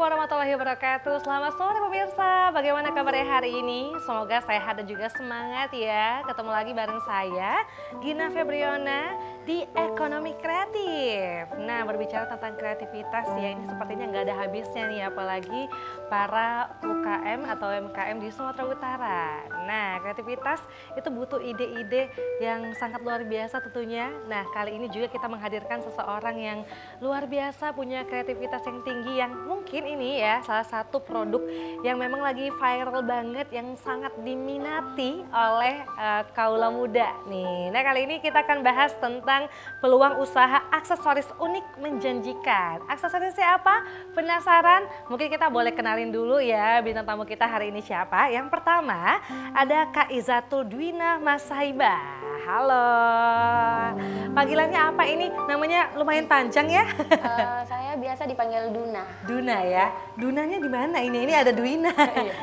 warahmatullahi wabarakatuh. Selamat sore pemirsa. Bagaimana kabarnya hari ini? Semoga sehat dan juga semangat ya. Ketemu lagi bareng saya, Gina Febriona di Ekonomi Kreatif. Nah, berbicara tentang kreativitas ya, ini sepertinya nggak ada habisnya nih, apalagi para UKM atau UMKM di Sumatera Utara. Nah, kreativitas itu butuh ide-ide yang sangat luar biasa tentunya. Nah, kali ini juga kita menghadirkan seseorang yang luar biasa, punya kreativitas yang tinggi, yang mungkin ini ya salah satu produk yang memang lagi viral banget, yang sangat diminati oleh kaula muda nih. Nah, kali ini kita akan bahas tentang peluang usaha aksesoris unik menjanjikan. Aksesorisnya apa? Penasaran? Mungkin kita boleh kenalin dulu ya bintang tamu kita hari ini siapa. Yang pertama ada Kak Izatul Dwina Masaiba. Halo. Panggilannya apa ini? Namanya lumayan panjang ya. Saya biasa dipanggil Duna. Duna ya. Dunanya di mana ini? Ini ada Dwina.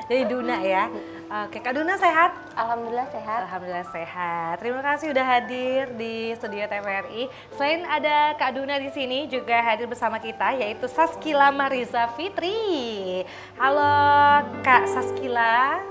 Jadi Duna ya. Oke, Kak Duna sehat? Alhamdulillah sehat. Alhamdulillah sehat. Terima kasih udah hadir di studio TVRI. Selain ada Kak Duna di sini, juga hadir bersama kita yaitu Saskila Mariza Fitri. Halo Kak Saskila.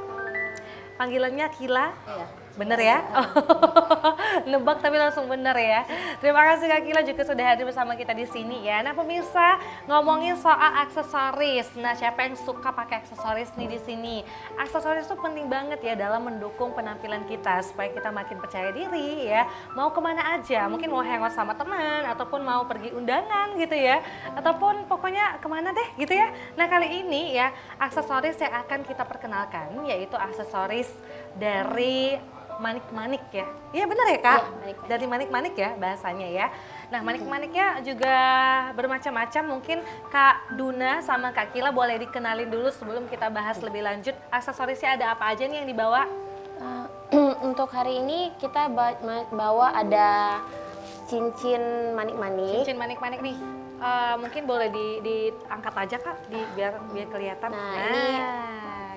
Panggilannya Kila? Iya. Bener ya? Oh, nebak tapi langsung bener ya. Terima kasih Kak Kila juga sudah hadir bersama kita di sini ya. Nah pemirsa, ngomongin soal aksesoris. Nah siapa yang suka pakai aksesoris nih di sini? Aksesoris itu penting banget ya dalam mendukung penampilan kita supaya kita makin percaya diri ya. Mau kemana aja, mungkin mau hangout sama teman ataupun mau pergi undangan gitu ya. Ataupun pokoknya kemana deh gitu ya. Nah kali ini ya aksesoris yang akan kita perkenalkan yaitu aksesoris dari manik-manik ya. Iya benar ya Kak? Iya, manik-manik. Dari manik-manik ya bahasanya ya. Nah manik-maniknya juga bermacam-macam. Mungkin Kak Duna sama Kak Kila boleh dikenalin dulu sebelum kita bahas lebih lanjut. Aksesorisnya ada apa aja nih yang dibawa? Untuk hari ini kita bawa ada cincin manik-manik. Cincin manik-manik nih. Mungkin boleh diangkat aja Kak, biar kelihatan. Nah,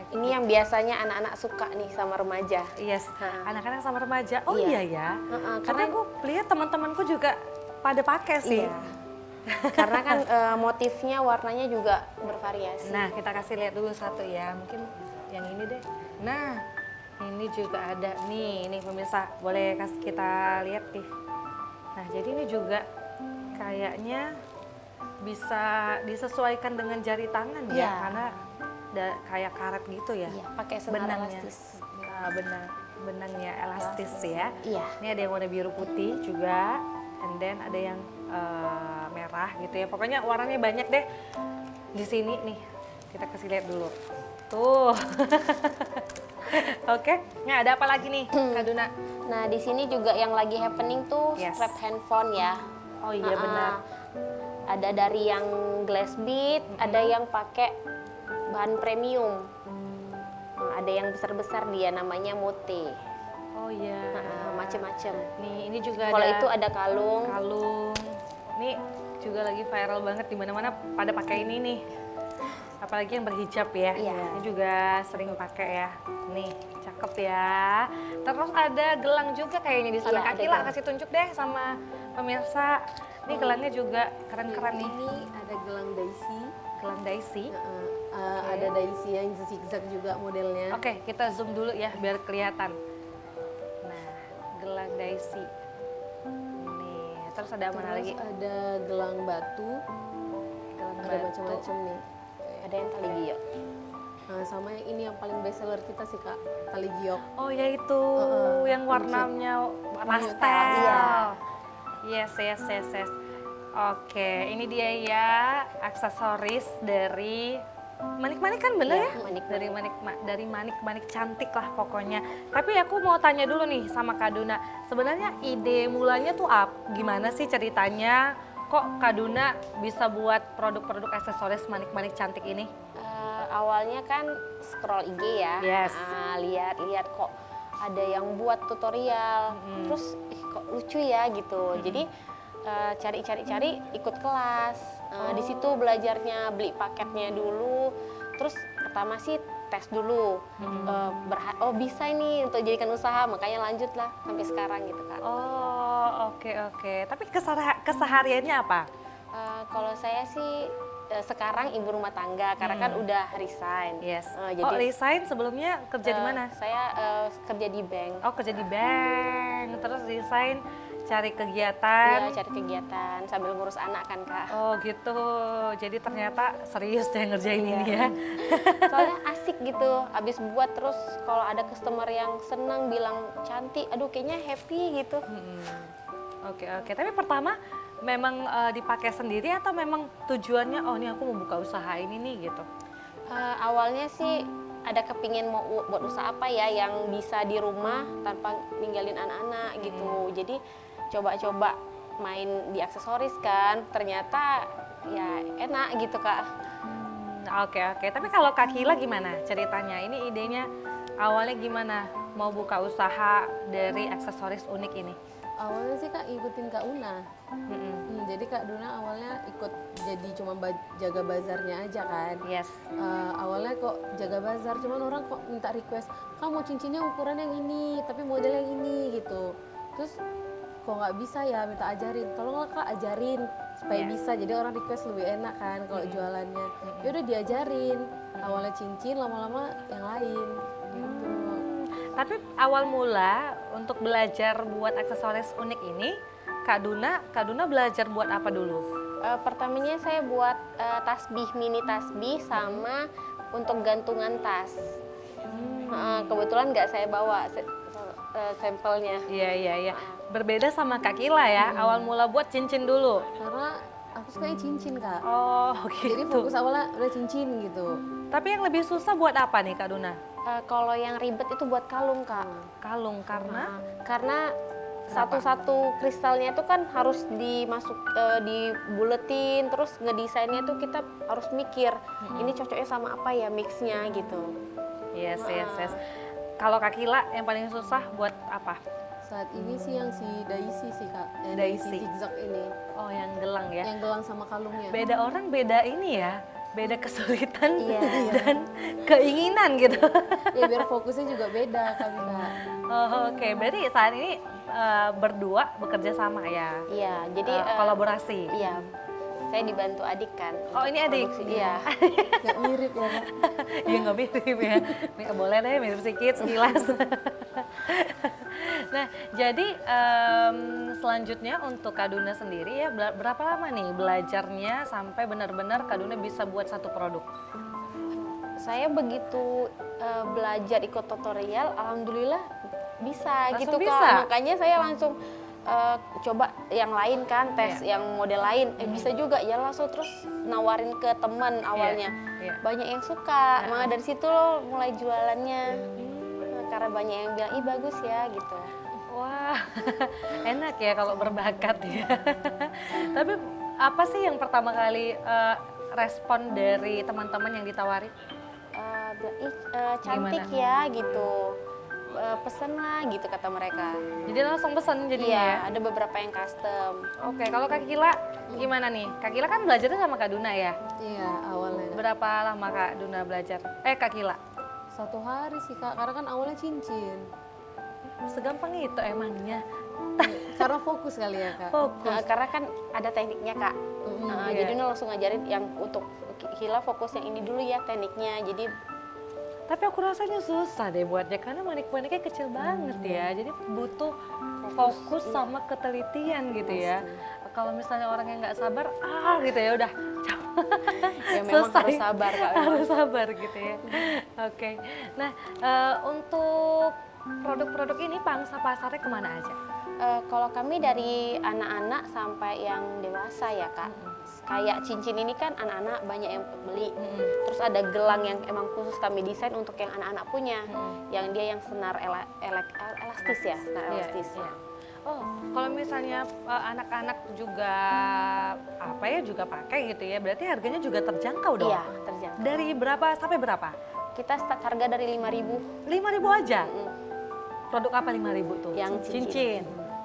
ini yang biasanya anak-anak suka nih sama remaja. Yes, Nah. anak-anak sama remaja. Oh Iya. iya ya. Karena Karena aku lihat teman-temanku juga pada pakai sih. iya. Karena kan motifnya, warnanya juga bervariasi. Nah, kita kasih lihat dulu satu ya. Mungkin yang ini deh. Nah, ini juga ada nih. Ini pemirsa, boleh kasih kita lihat nih. Nah, jadi ini juga kayaknya bisa disesuaikan dengan jari tangan ya, Iya. karena kayak karet gitu ya. Iya, pakai senar elastis. Nah, benangnya elastis ya. Iya. Ini ada yang warna biru putih juga, and then ada yang merah gitu ya. Pokoknya warnanya banyak deh. Di sini nih, kita kasih lihat dulu. Tuh. Oke, nah ada apa lagi nih Kak Duna? Nah, di sini juga yang lagi happening tuh Yes. strap handphone ya. Oh iya benar. Ada dari yang glass bead, ada yang pakai bahan premium. Nah, ada yang besar-besar dia namanya mote. Oh iya. Macem-macem. Nih ini juga Kalau ada itu ada kalung. Ini juga lagi viral banget di mana-mana pada pakai ini nih. Apalagi yang berhijab ya. Iya. Ini juga sering pakai ya. Nih, cakep ya. Terus ada gelang juga kayaknya di sana. Iya, Kak ada Kila gelang. kasih tunjuk deh sama pemirsa. Ini gelangnya juga keren-keren nih. Ini ada gelang daisy, Gelang daisy. ada daisy yang zigzag juga modelnya. Oke, kita zoom dulu ya biar kelihatan. Nah, gelang daisy. Nih, terus ada mana lagi? Ada gelang batu, Gelang ada batu. macam-macam nih. Ada yang tali giok. Nah, sama yang ini yang paling best seller kita sih Kak, tali giok. Oh ya itu yang warnanya pastel. Iya. Yes. Oke, ini dia ya aksesoris dari manik-manik kan bener Iya, ya? manik-manik. Dari manik-manik cantik lah pokoknya. Tapi aku mau tanya dulu nih sama Kak Duna. Sebenarnya ide mulanya tuh gimana sih ceritanya? Kok Kak Duna bisa buat produk-produk aksesoris manik-manik cantik ini? Awalnya kan scroll IG ya. Yes. Lihat-lihat kok ada yang buat tutorial. Terus kok lucu ya gitu. Jadi cari-cari ikut kelas. Di situ belajarnya, beli paketnya dulu. Terus pertama sih tes dulu. Oh bisa ini untuk jadikan usaha, makanya lanjut lah sampai sekarang gitu Kak. Oh oke. Tapi kesehariannya apa? Kalau saya sih sekarang ibu rumah tangga karena kan udah resign. Yes. Jadi Resign sebelumnya kerja di mana? Saya kerja di bank. Oh, kerja di bank, terus resign cari kegiatan. Iya, cari kegiatan sambil ngurus anak kan, Kak. Oh gitu, jadi ternyata serius deh ngerjain ini ya. Soalnya asik gitu, abis buat terus kalau ada customer yang senang bilang cantik, aduh kayaknya happy gitu. Oke, tapi pertama memang dipakai sendiri atau memang tujuannya oh ini aku mau buka usaha ini nih gitu? Awalnya sih ada kepingin mau buat usaha apa ya yang bisa di rumah tanpa ninggalin anak-anak gitu. Jadi coba-coba main di aksesoris kan, ternyata ya enak gitu, Kak. Oke, tapi kalau Kak Kila gimana ceritanya? Ini idenya awalnya gimana mau buka usaha dari aksesoris unik ini? Awalnya sih Kak ngikutin Kak Una. Jadi Kak Duna awalnya ikut jadi cuma jaga bazarnya aja kan. Yes. Awalnya kok jaga bazar, cuman orang kok minta request, "Kak mau cincinnya ukuran yang ini, tapi model yang ini," gitu. Terus kok nggak bisa ya, minta ajarin, tolonglah Kak ajarin supaya bisa. Jadi orang request lebih enak kan kalau jualannya. Ya udah diajarin. Awalnya cincin, lama-lama yang lain. Gitu. Tapi awal mula untuk belajar buat aksesoris unik ini, Kak Duna belajar buat apa dulu? Pertamanya saya buat mini tasbih sama untuk gantungan tas. Kebetulan nggak saya bawa sampelnya. Iya. Berbeda sama Kak Kila ya, awal mula buat cincin dulu. Karena aku sukanya cincin Kak. Oh Jadi gitu. fokus awalnya udah cincin gitu. Tapi yang lebih susah buat apa nih Kak Duna? Kalau yang ribet itu buat kalung, Kak. Kalung karena? Karena satu-satu kristalnya itu kan harus dibuletin, terus ngedesainnya tuh kita harus mikir ini cocoknya sama apa ya mixnya gitu. Yes. Kalau Kak Kila yang paling susah buat apa? Saat ini sih yang si Daisy sih Kak, yang Daisy. zigzag ini, Oh yang gelang ya. yang gelang sama kalungnya. Beda orang beda ini ya, beda kesulitan Iya. dan keinginan gitu. Ya biar fokusnya juga beda Kak. Oh, Oke, berarti saat ini berdua bekerja sama ya? Iya, jadi Kolaborasi? iya. Saya dibantu adik kan. Oh ini adik? Iya. Nggak mirip ya Kak. Iya nggak mirip ya, nggak boleh deh mirip sedikit sekilas. Nah jadi selanjutnya untuk Kak Duna sendiri ya berapa lama nih belajarnya sampai benar-benar Kak Duna bisa buat satu produk? Saya begitu belajar ikut tutorial, alhamdulillah bisa Langsung gitu bisa? Kak. Makanya saya langsung coba yang lain kan, tes yang model lain, bisa juga ya langsung terus nawarin ke teman awalnya. Iya. Banyak yang suka, malah dari situ loh mulai jualannya. Karena banyak yang bilang, ih bagus ya gitu. Wah, enak ya kalau berbakat ya. Tapi apa sih yang pertama kali respon dari teman-teman yang ditawari? Cantik Gimana? ya gitu. Pesen lah gitu kata mereka. Jadi langsung pesen jadinya Iya, ya? ada beberapa yang custom. Oke, kalau Kak Kila gimana nih? Kak Kila kan belajarnya sama Kak Duna ya? Iya awalnya. Berapa lama Kak Duna belajar? Kak Kila? 1 hari sih Kak, karena kan awalnya cincin. Segampang itu emangnya? Karena fokus kali ya Kak. Fokus. Karena kan ada tekniknya Kak. iya. Jadi Nuna langsung ngajarin yang untuk Kila fokus yang ini dulu ya tekniknya. Jadi Tapi aku rasanya susah deh buatnya karena manik-maniknya kecil banget ya. Jadi butuh fokus sama ketelitian gitu ya. Kalau misalnya orang yang nggak sabar, gitu ya udah. ya memang Selesai. harus sabar Kak. memang. Harus sabar gitu ya. Oke. Nah, untuk produk-produk ini pangsa pasarnya kemana aja? Kalau kami dari anak-anak sampai yang dewasa ya Kak. Kayak cincin ini kan anak-anak banyak yang beli. Terus ada gelang yang emang khusus kami desain untuk yang anak-anak punya. Yang dia yang senar elastis ya, senar Iya, elastis. iya. Oh, kalau misalnya anak-anak juga juga pakai gitu ya. Berarti harganya juga terjangkau dong. Iya, terjangkau. Dari berapa sampai berapa? Kita start harga dari 5.000. 5.000 aja. Produk apa 5.000 tuh? Yang cincin.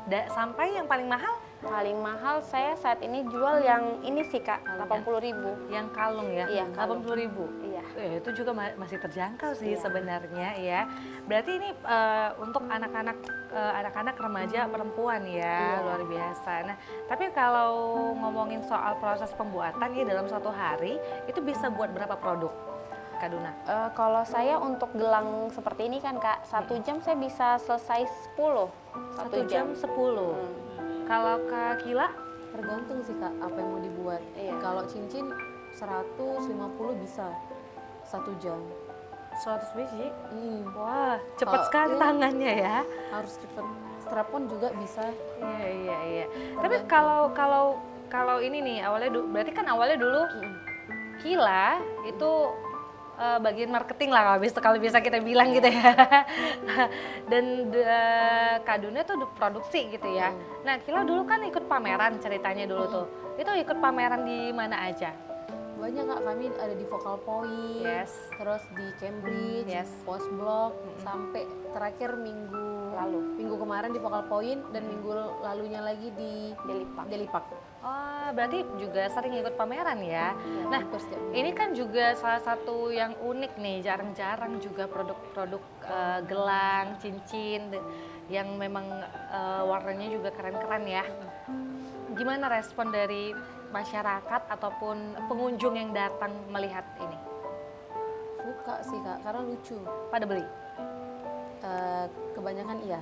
Sampai yang paling mahal? Paling mahal saya saat ini jual yang ini sih Kak, 80.000. Yang kalung ya? Iya, kalung. 80.000. Iya. Itu juga masih terjangkau sih Iya. sebenarnya ya. Berarti ini untuk anak-anak remaja perempuan ya, Iya. luar biasa. Nah, tapi kalau ngomongin soal proses pembuatan ya dalam satu hari itu bisa buat berapa produk, Kak Duna? Kalau saya untuk gelang seperti ini kan Kak, 1 jam saya bisa selesai 10. 1 jam 10. Kalau Kak Kila? Tergantung sih Kak apa yang mau dibuat. Iya. Kalau cincin 150 bisa 1 jam. 100 biji? Hmm, Wah, cepat Kalau- sekali iya. tangannya ya. harus cepet. Strapon juga bisa. Iya. Tapi kalau ini nih berarti kan awalnya dulu Kila itu bagian marketing lah kalau bisa kita bilang gitu ya. Dan Kak Duna tuh produksi gitu ya. Nah, Kila dulu kan ikut pameran ceritanya dulu tuh. Itu ikut pameran di mana aja? Banyak Kak, kami ada di Focal Point, Yes. terus di Cambridge, Yes. Post Block, sampai terakhir minggu kemarin di Focal Point dan minggu lalunya lagi di Delipak. Oh, berarti juga sering ikut pameran ya. Nah, hampir setiap minggu. ini kan juga salah satu yang unik nih, jarang-jarang juga produk-produk gelang, cincin yang memang warnanya juga keren-keren ya. Gimana respon dari masyarakat ataupun pengunjung yang datang melihat ini? Suka sih Kak, karena lucu. Pada beli? Kebanyakan iya.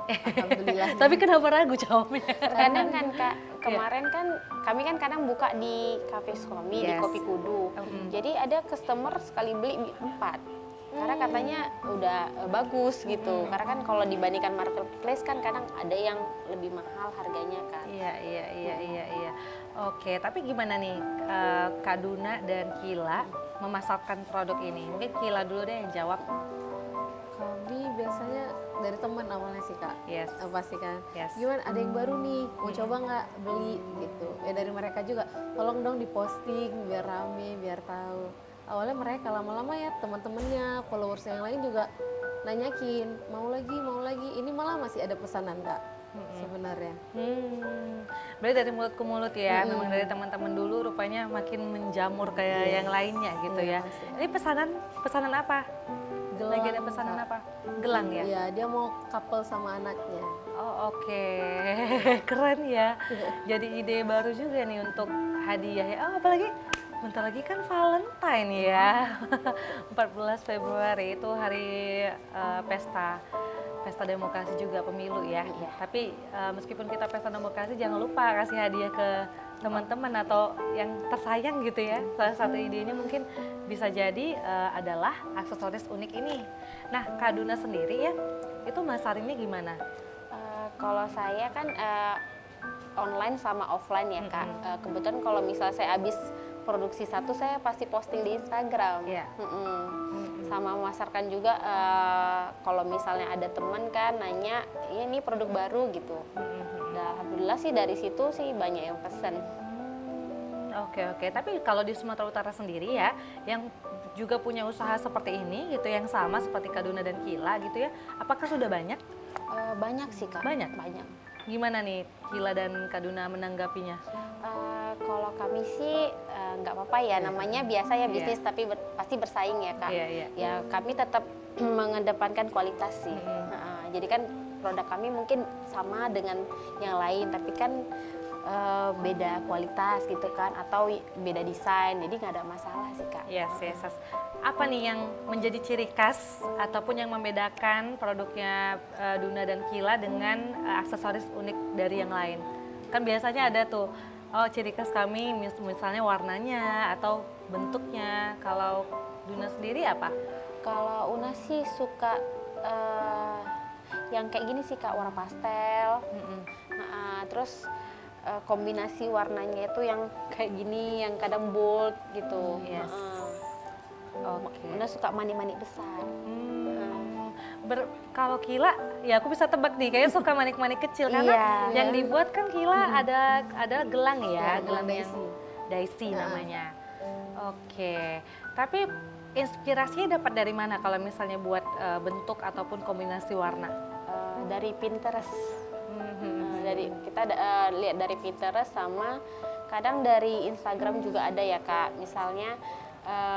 Alhamdulillah. Tapi kenapa ragu jawabnya? Kadang kan Kak, kemarin kan kami kan kadang buka di Cafe Suami di Yes. Kopi Kudu. Jadi ada customer sekali beli 4. Karena katanya udah bagus gitu. Karena kan kalau dibandingkan marketplace kan kadang ada yang lebih mahal harganya kan. Iya. Oke, tapi gimana nih Kak Duna dan Kila memasarkan produk ini? Mungkin Kila dulu deh yang jawab. Kami biasanya dari teman awalnya sih Kak. Yes. Pasti kan. Yes. Gimana, ada yang baru nih, mau coba nggak beli gitu. Ya dari mereka juga, tolong dong diposting biar rame, biar tahu. Awalnya mereka lama-lama ya teman-temannya, followers yang lain juga nanyakin, mau lagi. Ini malah masih ada pesanan Kak sebenarnya. Berarti dari mulut ke mulut ya, memang dari teman-teman dulu rupanya makin menjamur kayak yang lainnya gitu ya. Iya, pasti. Ini pesanan apa? Lagi ada pesanan Kak. apa? Gelang ya? Iya, dia mau couple sama anaknya. Oh oke, keren ya. Jadi ide baru juga nih untuk hadiah ya. Oh apalagi bentar lagi kan Valentine ya. 14 Februari itu hari pesta demokrasi juga, pemilu ya. Tapi meskipun kita pesta demokrasi jangan lupa kasih hadiah ke teman-teman atau yang tersayang gitu ya. Salah satu idenya mungkin bisa jadi adalah aksesoris unik ini. Nah, Kak Duna sendiri ya, itu masarinnya gimana? Kalau saya kan online sama offline ya Kak. Kebetulan kalau misal saya habis produksi satu, saya pasti posting di Instagram. Iya. Sama memasarkan juga kalau misalnya ada teman kan nanya, ini produk baru gitu. Nah, alhamdulillah sih dari situ sih banyak yang pesen. Oke. Tapi kalau di Sumatera Utara sendiri ya, yang juga punya usaha seperti ini gitu, yang sama seperti Kak Duna dan Kila gitu ya, apakah sudah banyak? Banyak sih Kak. Banyak? Banyak. Gimana nih Kila dan Kak Duna menanggapinya? Kalau kami sih nggak apa-apa ya, namanya biasa ya bisnis, tapi pasti bersaing ya Kak. Iya. Ya kami tetap mengedepankan kualitas sih. Jadi kan produk kami mungkin sama dengan yang lain, tapi kan beda kualitas gitu kan, atau beda desain, jadi nggak ada masalah sih Kak. Yes. Apa nih yang menjadi ciri khas ataupun yang membedakan produknya Duna dan Kila dengan aksesoris unik dari yang lain? Kan biasanya ada tuh, oh ciri khas kami misalnya warnanya atau bentuknya. Kalau Duna sendiri apa? Kalau Una sih suka yang kayak gini sih Kak, warna pastel. Terus kombinasi warnanya itu yang kayak gini, yang kadang bold gitu. Yes. Oke. Una suka mani-mani besar. Kalau Kila, ya aku bisa tebak nih, kayaknya suka manik-manik kecil karena Iya. yang dibuat kan Kila ada gelang ya, Ya, gelang gelang yang daisy namanya. Oke, tapi inspirasinya dapat dari mana kalau misalnya buat bentuk ataupun kombinasi warna? Dari Pinterest. dari kita lihat dari Pinterest sama kadang dari Instagram juga ada ya Kak. Misalnya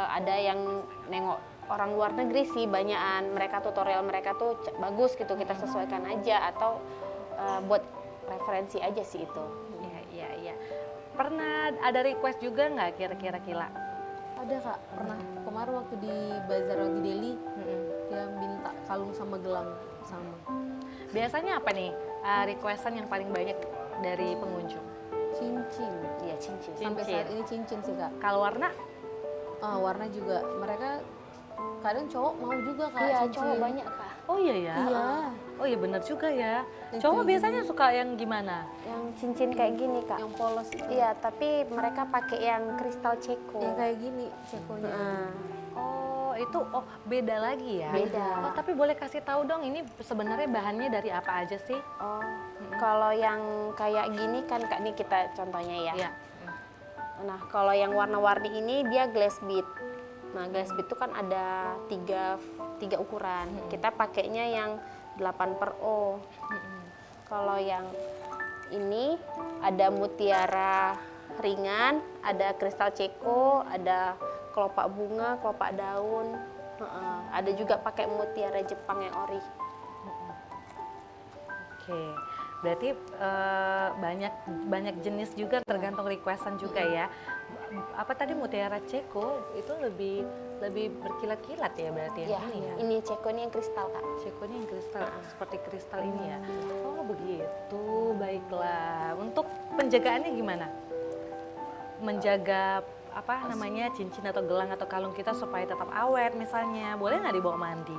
ada yang nengok orang luar negeri sih banyakan, mereka tutorial mereka tuh bagus gitu, kita sesuaikan aja atau buat referensi aja sih itu. Iya. Pernah ada request juga nggak kira-kira Kila? Ada Kak, pernah kemarin waktu di bazar di Delhi, dia minta kalung sama gelang sama. Biasanya apa nih requestan yang paling banyak dari pengunjung? Cincin. Iya, cincin. Sampai saat ini cincin sih Kak. Kalau warna? Warna juga, mereka kadang cowok mau juga Kak Iya, cincin. cowok banyak Kak. Oh iya ya. Iya. Oh iya benar juga ya. Yang Cowok kayak biasanya suka yang gimana? Yang cincin kayak gini Kak. Yang polos itu. Iya, tapi mereka pakai yang kristal ceko. Yang kayak gini cekonya. Nah, Oh itu beda lagi ya. Beda. Oh tapi boleh kasih tahu dong ini sebenarnya bahannya dari apa aja sih? oh, kalau yang kayak gini kan Kak, ini kita contohnya ya. Iya. Nah, kalau yang warna-warni ini dia glass bead. Nah, glass bead itu kan ada tiga ukuran. Kita pakainya yang 8/O. Kalau yang ini ada mutiara ringan, ada kristal ceko, ada kelopak bunga, kelopak daun. Ada juga pakai mutiara Jepang yang ori. Oke. Berarti banyak jenis juga tergantung requestan juga ya. Apa tadi mutiara ceko itu lebih berkilat-kilat ya berarti Ya, yang ini ya. ini ceko ini yang kristal Kak. Cekonya yang kristal seperti kristal ini ya. Oh begitu, baiklah. Untuk penjagaannya gimana? Menjaga apa namanya cincin atau gelang atau kalung kita supaya tetap awet misalnya, boleh nggak dibawa mandi?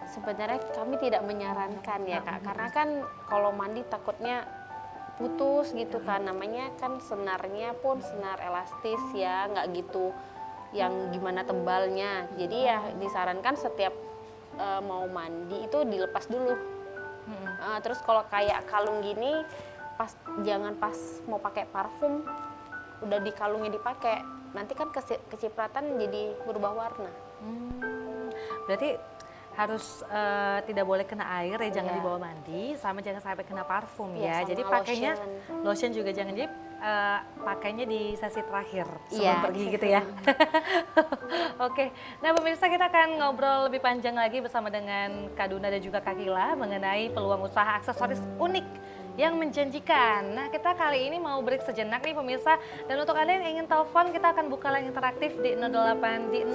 Sebenarnya kami tidak menyarankan ya Kak, karena kan kalau mandi takutnya putus gitu kan, namanya kan senarnya pun senar elastis ya, nggak gitu yang gimana tebalnya. Jadi ya disarankan setiap mau mandi itu dilepas dulu. Terus kalau kayak kalung gini, jangan pas mau pakai parfum udah dikalungnya dipakai, nanti kan kecipratan jadi berubah warna. Berarti harus tidak boleh kena air ya, jangan Iya. dibawa mandi, sama jangan sampai kena parfum Iya, ya. sama Jadi pakainya lotion. lotion juga jangan, jadi pakainya di sesi terakhir sebelum Iya, pergi gitu ya. Oke, nah pemirsa kita akan ngobrol lebih panjang lagi bersama dengan Kak Duna dan juga Kak Kila mengenai peluang usaha aksesoris unik yang menjanjikan. Nah kita kali ini mau break sejenak nih pemirsa, dan untuk Anda yang ingin telepon kita akan buka line interaktif di 0811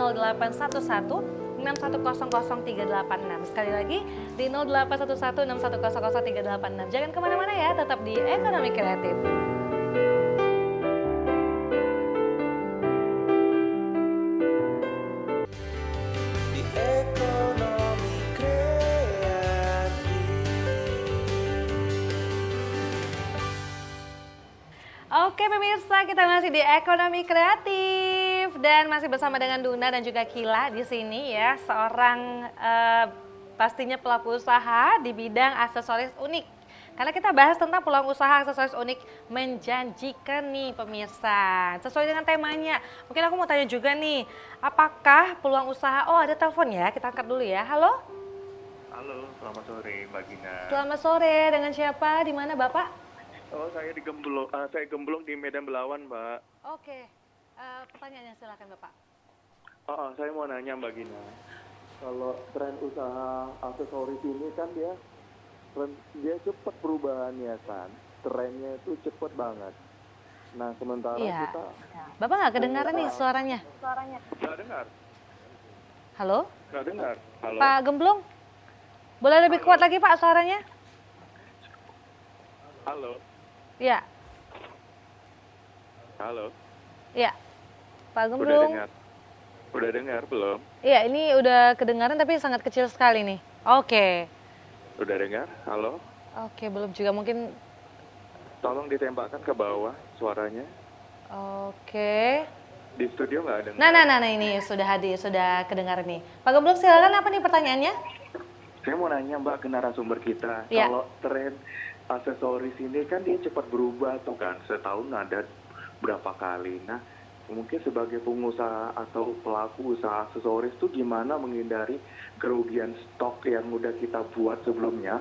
6100386. Sekali lagi di 0811 6100386. Jangan kemana-mana ya, tetap di Ekonomi Kreatif. Di ekonomi kreatif. Oke pemirsa, kita masih di Ekonomi Kreatif dan masih bersama dengan Duna dan juga Kila di sini ya, seorang pastinya pelaku usaha di bidang aksesoris unik. Karena kita bahas tentang peluang usaha aksesoris unik menjanjikan nih pemirsa. Sesuai dengan temanya, mungkin aku mau tanya juga nih, apakah peluang usaha, ada telepon ya, kita angkat dulu ya. Halo? Halo, selamat sore Mbak Gina. Selamat sore, dengan siapa, di mana Bapak? Oh, saya Gemblong di Medan Belawan, Mbak. Oke, pertanyaannya silakan Bapak. Saya mau nanya Mbak Gina. Kalau tren usaha aksesoris ini kan dia cepat perubahannya kan. Trennya itu cepat banget. Nah, sementara Iya. kita Bapak nggak kedengaran nih suaranya? nggak dengar. Halo? Nggak dengar. Halo. Pak Gemblong? Boleh lebih kuat lagi Pak suaranya? Halo. Iya, Halo. iya. Pak Udah Gemblong? dengar. Udah dengar belum? Iya, ini udah kedengaran tapi sangat kecil sekali nih. Oke. Udah dengar? Halo. Oke, belum juga mungkin. Tolong ditembakkan ke bawah suaranya. Oke. Di studio nggak dengar. Nah, ini sudah hadir, sudah kedengaran nih. Pak Gemblong silakan, apa nih pertanyaannya? Saya mau nanya Mbak ke narasumber kita, Iya. kalau tren aksesoris ini kan dia cepat berubah tuh kan, setahun ada berapa kali. Nah, mungkin sebagai pengusaha atau pelaku usaha aksesoris tuh gimana menghindari kerugian stok yang udah kita buat sebelumnya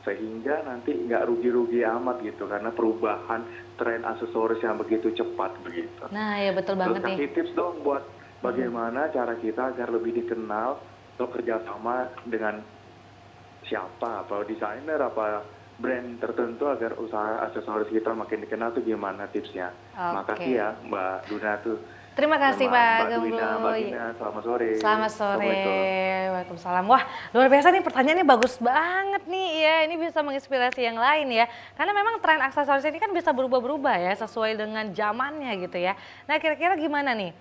sehingga nanti nggak rugi-rugi amat gitu karena perubahan tren aksesoris yang begitu cepat begitu. Nah, ya betul Terus banget nih. kasih tips dong buat bagaimana cara kita agar lebih dikenal atau kerjasama dengan siapa, apa desainer, apa brand tertentu agar usaha aksesoris kita makin dikenal tuh gimana tipsnya? Oke. Makasih ya Mbak Duna tuh. Terima kasih Sama Pak Mbak Duwina, Mbak Gemboy. Gina, selamat sore. Selamat sore. Assalamualaikum. Waalaikumsalam. Wah, luar biasa nih pertanyaannya bagus banget nih ya. Ini bisa menginspirasi yang lain ya. Karena memang tren aksesoris ini kan bisa berubah-berubah ya sesuai dengan zamannya gitu ya. Nah, kira-kira gimana nih?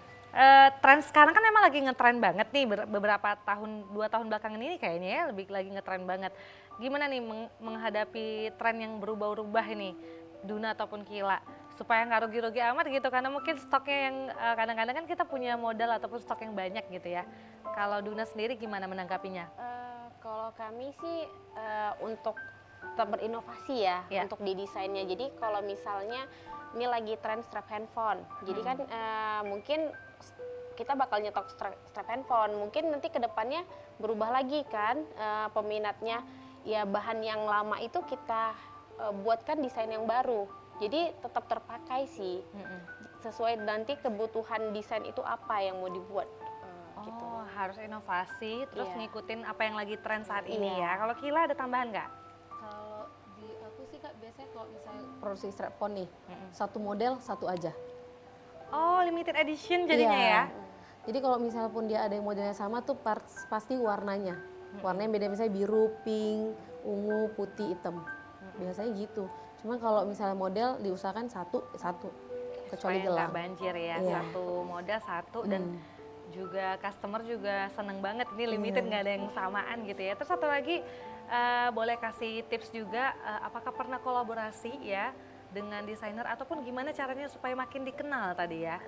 Tren sekarang kan memang lagi ngetren banget nih beberapa tahun, 2 tahun belakangan ini kayaknya ya lebih lagi ngetren banget. Gimana nih menghadapi tren yang berubah-ubah ini, Duna ataupun Kila? Supaya nggak rugi-rugi amat gitu, karena mungkin stoknya yang kadang-kadang kan kita punya modal ataupun stok yang banyak gitu ya. Kalau Duna sendiri gimana menanggapinya? Kalau kami sih untuk tetap berinovasi ya, Ya. untuk di desainnya. Jadi kalau misalnya ini lagi tren strap handphone, jadi kan mungkin kita bakal nyetok strap handphone. Mungkin nanti kedepannya berubah lagi kan peminatnya. Ya bahan yang lama itu kita buatkan desain yang baru. Jadi tetap terpakai sih. Sesuai nanti kebutuhan desain itu apa yang mau dibuat. Gitu. Oh, harus inovasi, terus Iya. ngikutin apa yang lagi tren saat ini Iya. ya. Kalau Kila ada tambahan nggak? Kalau di aku sih Kak, biasanya kalau misalnya produksi strap on nih, satu model satu aja. Oh, limited edition jadinya Iya. ya? Jadi kalau misalnya pun dia ada yang modelnya sama tuh pasti warnanya. Warnanya beda, misalnya biru, pink, ungu, putih, hitam. Biasanya gitu. Cuma kalau misalnya model diusahakan satu kecuali Supaya gelang. nggak banjir ya, Iya. satu model satu dan juga customer juga seneng banget ini limited nggak ada yang samaan gitu ya. Terus satu lagi boleh kasih tips juga apakah pernah kolaborasi ya dengan desainer ataupun gimana caranya supaya makin dikenal tadi ya?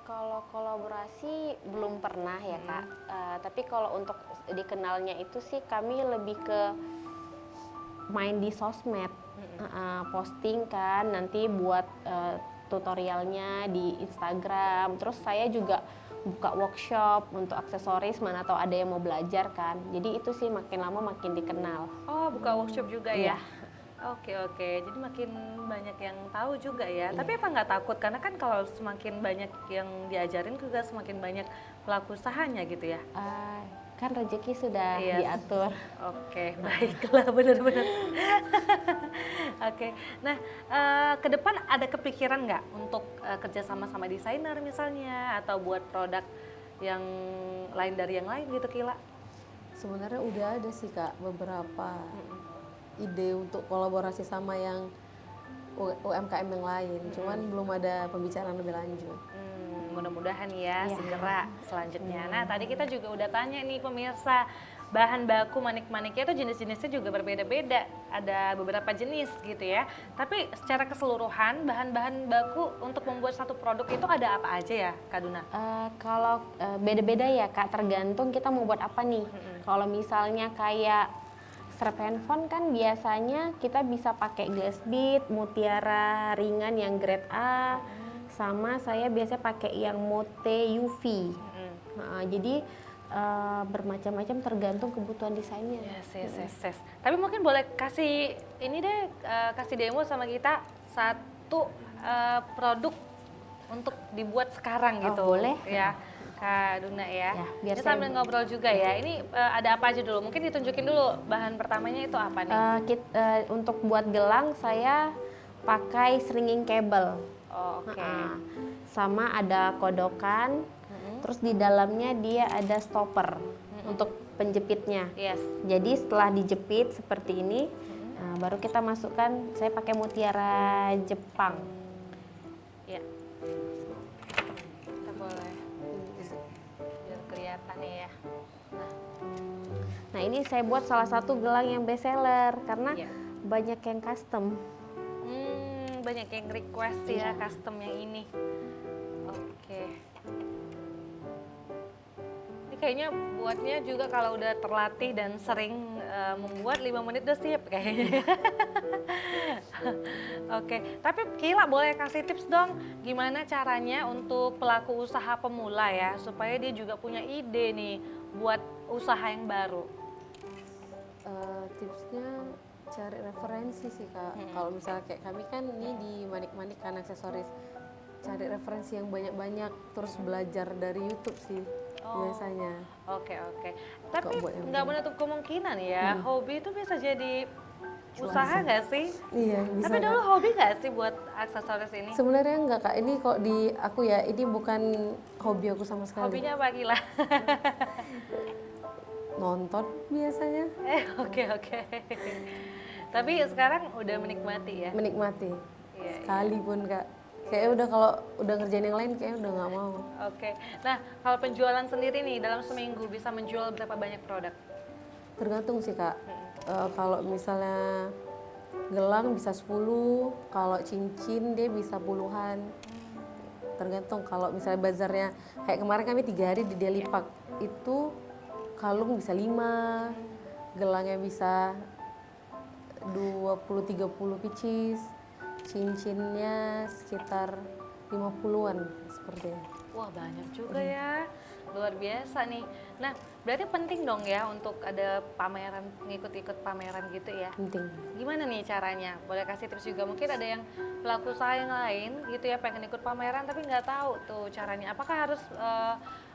Kalau kolaborasi belum pernah ya Kak. Tapi kalau untuk dikenalnya itu sih kami lebih ke main di sosmed, posting kan, nanti buat tutorialnya di Instagram. Terus saya juga buka workshop untuk aksesoris, mana tahu ada yang mau belajar kan. Jadi itu sih makin lama makin dikenal. Oh, buka workshop juga Iya. ya? Oke, jadi makin banyak yang tahu juga ya. Tapi apa nggak takut? Karena kan kalau semakin banyak yang diajarin juga semakin banyak pelaku usahanya gitu ya. Kan rezeki sudah Iya. diatur. Oke, baiklah benar-benar. Oke, nah ke depan ada kepikiran nggak untuk kerja sama desainer misalnya atau buat produk yang lain dari yang lain gitu Kila? Sebenarnya udah ada sih Kak beberapa ide untuk kolaborasi sama yang UMKM yang lain. Cuman belum ada pembicaraan lebih lanjut. Mudah-mudahan ya Iya. segera selanjutnya. Nah tadi kita juga udah tanya nih pemirsa, bahan baku manik-maniknya itu jenis-jenisnya juga berbeda-beda. Ada beberapa jenis gitu ya. Tapi secara keseluruhan bahan-bahan baku untuk membuat satu produk itu ada apa aja ya Kak Duna? Kalau beda-beda ya Kak, tergantung kita mau buat apa nih. Kalau misalnya kayak strap handphone kan biasanya kita bisa pakai glass bead, mutiara ringan yang grade A, sama saya biasa pakai yang mote UV. Jadi bermacam-macam tergantung kebutuhan desainnya. Yes. Tapi mungkin boleh kasih ini deh, kasih demo sama kita satu produk untuk dibuat sekarang Oh, gitu. boleh. Ya, Kak Duna ya. Ya, biar Ini saya- sambil ngobrol juga ya. Ini ada apa aja dulu? Mungkin ditunjukin dulu bahan pertamanya itu apa nih? Untuk buat gelang saya pakai stringing cable. Oh, oke. Sama ada kodokan, terus di dalamnya dia ada stopper untuk penjepitnya. Yes. Jadi setelah dijepit seperti ini, baru kita masukkan, saya pakai mutiara Jepang. Ya. Kita boleh biar kelihatan ya. Nah ini saya buat salah satu gelang yang best seller karena Iya. banyak yang custom. Banyak yang request ya custom yang ini. Oke. Ini kayaknya buatnya juga kalau udah terlatih dan sering membuat 5 menit udah sip kayaknya. Oke, tapi Kila boleh kasih tips dong gimana caranya untuk pelaku usaha pemula ya supaya dia juga punya ide nih buat usaha yang baru. Tipsnya cari referensi sih kak. Kalau misalnya kayak kami kan ini di Manik-Manik kan aksesoris, cari referensi yang banyak-banyak, terus belajar dari YouTube sih biasanya. Oke. Tapi buat yang nggak menutup kemungkinan ya, hobi itu bisa jadi usaha nggak sih? Iya bisa. Tapi Kak. dulu hobi nggak sih buat aksesoris ini? Sebenarnya enggak kak, ini kok di aku ya, ini bukan hobi aku sama sekali. Hobinya apa Kila? Nonton biasanya. Oke. Tapi sekarang udah menikmati ya? Menikmati. Iya. Sekali pun kak. Kayaknya udah kalau udah ngerjain yang lain kayaknya udah nggak mau. Oke. Nah, kalau penjualan sendiri nih dalam seminggu bisa menjual berapa banyak produk? Tergantung sih kak. Kalau misalnya gelang bisa 10, kalau cincin dia bisa puluhan. Tergantung kalau misalnya bazarnya kayak kemarin kami 3 hari di Deli Park itu kalung bisa 5, gelangnya bisa 20-30 pieces, cincinnya sekitar 50-an seperti itu. Wah, banyak juga ya. Luar biasa nih. Nah, berarti penting dong ya untuk ada pameran, ngikut-ikut pameran gitu ya. Penting. Gimana nih caranya? Boleh kasih tips juga. Mungkin ada yang pelaku usaha yang lain gitu ya pengen ikut pameran tapi nggak tahu tuh caranya. Apakah harus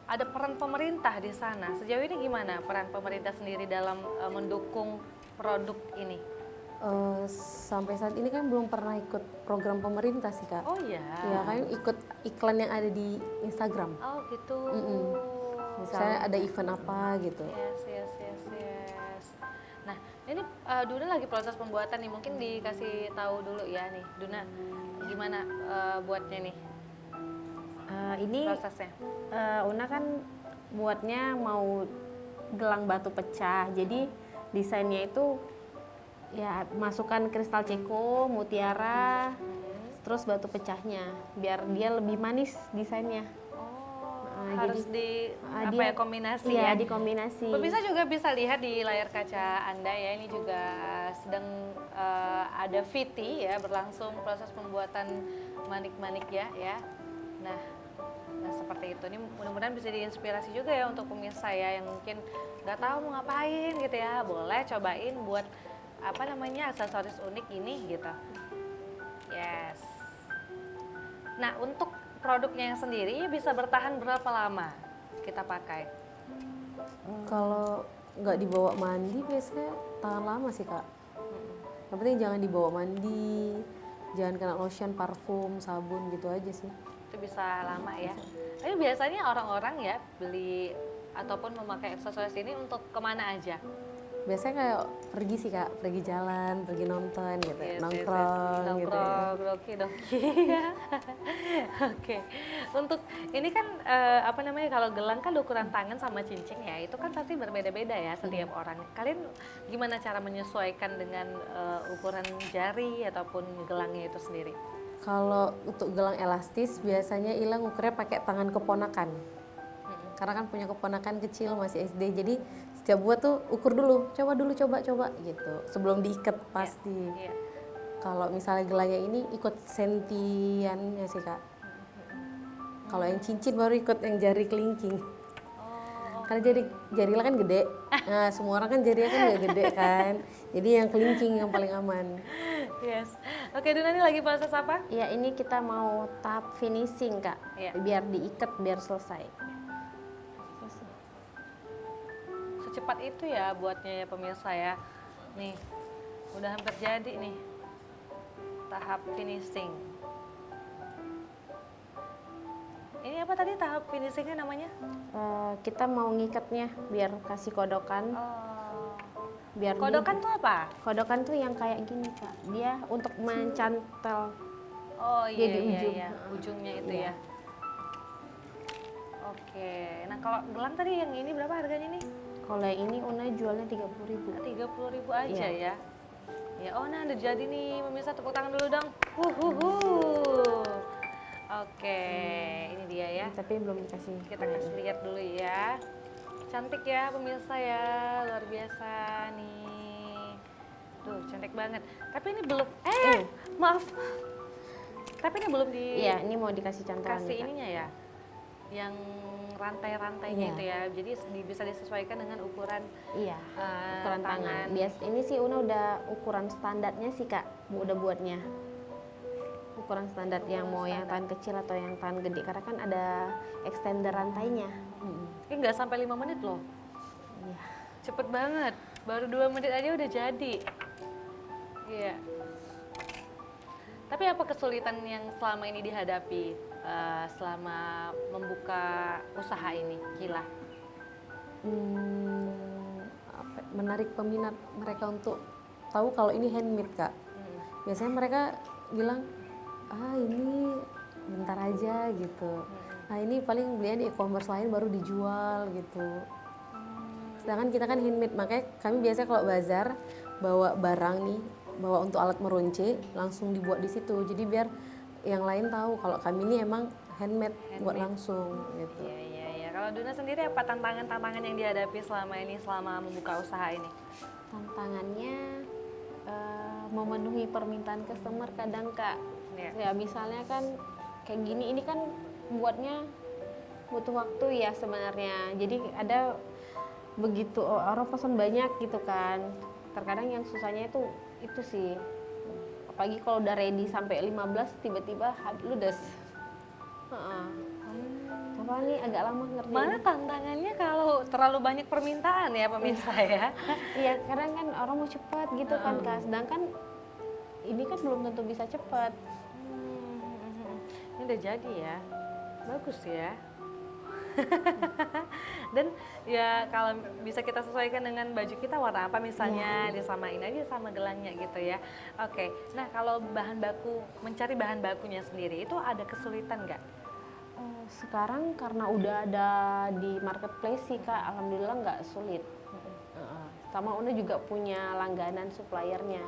ada peran pemerintah di sana? Sejauh ini gimana peran pemerintah sendiri dalam mendukung produk ini? Sampai saat ini kan belum pernah ikut program pemerintah sih kak. Oh ya. Ya kan ikut iklan yang ada di Instagram. Oh gitu. Misalnya ada event apa gitu. Yes. Nah, ini Duna lagi proses pembuatan nih. Mungkin dikasih tahu dulu ya nih, Duna, gimana buatnya nih Ini prosesnya? Una kan buatnya mau gelang batu pecah. Jadi desainnya itu ya masukkan kristal ceko, mutiara, terus batu pecahnya biar dia lebih manis desainnya. Harus dia- kombinasi Iya, ya? dikombinasi. Pemirsa juga bisa lihat di layar kaca Anda ya, ini juga sedang ada VT ya, berlangsung proses pembuatan manik-manik ya. Nah seperti itu. Ini mudah-mudahan bisa diinspirasi juga ya untuk pemirsa ya yang mungkin nggak tahu mau ngapain gitu ya. Boleh cobain buat aksesoris unik ini gitu. Yes. Nah, untuk produknya yang sendiri bisa bertahan berapa lama kita pakai? Kalau nggak dibawa mandi biasanya tahan lama sih kak. Yang penting jangan dibawa mandi, jangan kena lotion, parfum, sabun gitu aja sih. Itu bisa lama ya. Tapi biasanya orang-orang ya beli ataupun memakai aksesoris ini untuk kemana aja? Biasanya kayak pergi sih kak, pergi jalan, pergi nonton gitu, Yes, nongkrong gitu. Ya. Doki. Oke. Untuk ini kan kalau gelang kan ukuran tangan sama cincin ya, itu kan pasti berbeda-beda ya setiap orang. Kalian gimana cara menyesuaikan dengan ukuran jari ataupun gelangnya itu sendiri? Kalau untuk gelang elastis biasanya Ilang ukurnya pakai tangan keponakan. Karena kan punya keponakan kecil masih SD, jadi setiap buat tuh ukur dulu, coba gitu. Sebelum diikat pasti. Iya. Kalau misalnya gelangnya ini ikut sentiannya sih kak. Kalau yang cincin baru ikut yang jari kelingking. Karena jari Ilang kan gede. Nah semua orang kan jarinya kan gak gede kan. Jadi yang kelingking yang paling aman. Yes. Oke, Duna ini lagi proses apa? Ya ini kita mau tahap finishing kak, Iya. biar diikat biar selesai. Secepat itu ya buatnya ya pemirsa ya. Nih, udah hampir jadi nih. Tahap finishing. Ini apa tadi tahap finishingnya namanya? Kita mau ngikatnya biar kasih kodokan. Biar Kodokan tuh apa? kodokan tuh yang kayak gini kak, dia untuk mencantel. Oh Dia iya, di ujung. iya. Ujungnya itu Iya. ya. Oke, nah kalau gelang tadi yang ini berapa harganya nih? Kalau yang ini Una jualnya 30.000. 30.000 aja Iya. ya. Ya, oh nah udah jadi nih, pemirsa tepuk tangan dulu dong. Oke, ini dia ya. Tapi belum dikasih. Kita kasih lihat dulu ya. Cantik ya pemirsa ya, luar biasa nih. Tuh, cantik banget. Tapi ini belum, maaf. Tapi ini belum Iya, ini mau dikasih contohan dikasih nih, Kak. ininya ya, yang rantai-rantainya Iya. itu ya. Jadi bisa disesuaikan dengan ukuran Iya, eh, ukuran tangan. Ini sih Una udah ukuran standarnya sih Kak, udah buatnya. Ukuran standar yang mau yang tangan kecil atau yang tangan gede, karena kan ada extender rantainya. Ini nggak sampai 5 menit loh. Iya. Cepet banget, baru 2 menit aja udah jadi. Iya. Tapi apa kesulitan yang selama ini dihadapi selama membuka usaha ini, Kila? Menarik peminat mereka untuk tahu kalau ini handmade Kak. Biasanya mereka bilang, ini bentar aja gitu. Ini paling belian di e-commerce lain baru dijual gitu. Sedangkan kita kan handmade, makanya kami biasanya kalau bazar bawa barang nih, bawa untuk alat meronce, langsung dibuat di situ. Jadi biar yang lain tahu kalau kami ini emang handmade. Buat langsung gitu. Iya. Kalau Duna sendiri apa tantangan-tantangan yang dihadapi selama ini, selama membuka usaha ini? Tantangannya memenuhi permintaan customer kadang Kak. Iya. Ya misalnya kan kayak gini, ini kan buatnya butuh waktu ya sebenarnya. Jadi ada begitu orang pesan banyak gitu kan. Terkadang yang susahnya itu sih. Apalagi kalau udah ready sampai 15 tiba-tiba ludes. Apa nih agak lama ngerti. Mana tantangannya kalau terlalu banyak permintaan ya pemirsa ya? Iya, kadang kan orang mau cepat gitu kan Kak. Sedangkan ini kan belum tentu bisa cepat. Ini udah jadi ya, bagus ya. Dan ya kalau bisa kita sesuaikan dengan baju kita warna apa misalnya, disamain aja sama gelangnya gitu ya. Oke, nah kalau mencari bahan bakunya sendiri itu ada kesulitan nggak? Sekarang karena udah ada di marketplace sih Kak, alhamdulillah nggak sulit. Sama Una juga punya langganan suppliernya.